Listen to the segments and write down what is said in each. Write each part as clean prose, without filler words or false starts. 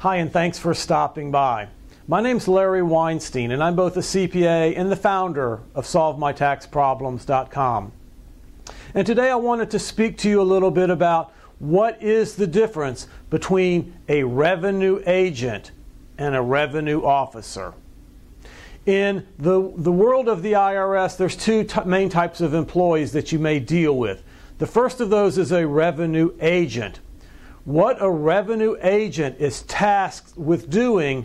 Hi, and thanks for stopping by. My name's Larry Weinstein, and I'm both a CPA and the founder of SolveMyTaxProblems.com. And today I wanted to speak to you a little bit about what is the difference between a revenue agent and a revenue officer. In the world of the IRS, there's two main types of employees that you may deal with. The first of those is a revenue agent. What a revenue agent is tasked with doing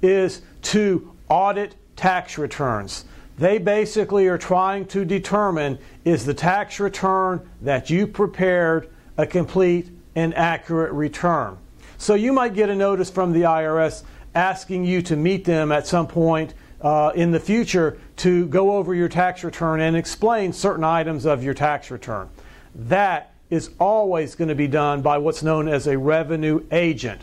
is to audit tax returns. They basically are trying to determine, is the tax return that you prepared a complete and accurate return? So you might get a notice from the IRS asking you to meet them at some point in the future to go over your tax return and explain certain items of your tax return. That is always going to be done by what's known as a revenue agent.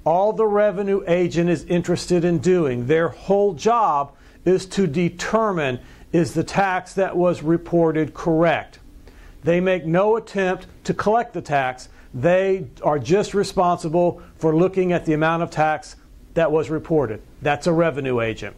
All the revenue agent is interested in doing, their whole job is to determine, is the tax that was reported correct? They make no attempt to collect the tax. They are just responsible for looking at the amount of tax that was reported. That's a revenue agent.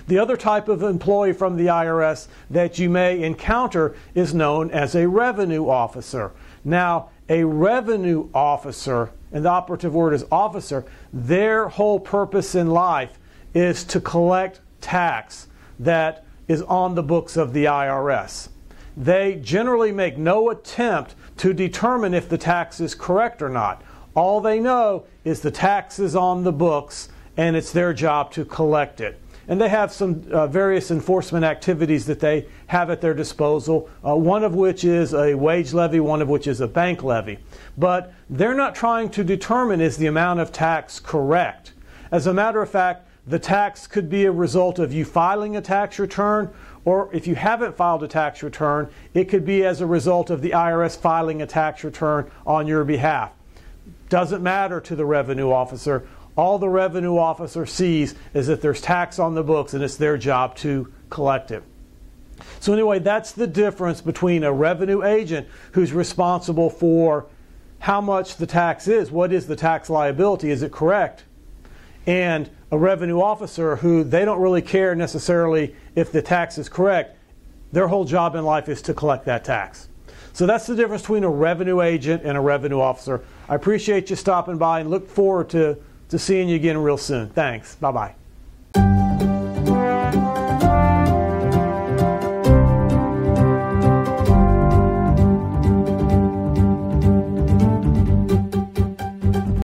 The other type of employee from the IRS that you may encounter is known as a revenue officer. Now, a revenue officer, and the operative word is officer, their whole purpose in life is to collect tax that is on the books of the IRS. They generally make no attempt to determine if the tax is correct or not. All they know is the tax is on the books and it's their job to collect it. And they have some various enforcement activities that they have at their disposal, one of which is a wage levy, one of which is a bank levy. But they're not trying to determine, is the amount of tax correct? As a matter of fact, the tax could be a result of you filing a tax return, or if you haven't filed a tax return, it could be as a result of the IRS filing a tax return on your behalf. Doesn't matter to the revenue officer. All the revenue officer sees is that there's tax on the books and it's their job to collect it. So anyway, that's the difference between a revenue agent who's responsible for how much the tax is, what is the tax liability, is it correct, and a revenue officer who they don't really care necessarily if the tax is correct. Their whole job in life is to collect that tax. So that's the difference between a revenue agent and a revenue officer. I appreciate you stopping by and look forward to seeing you again real soon. Thanks. Bye-bye.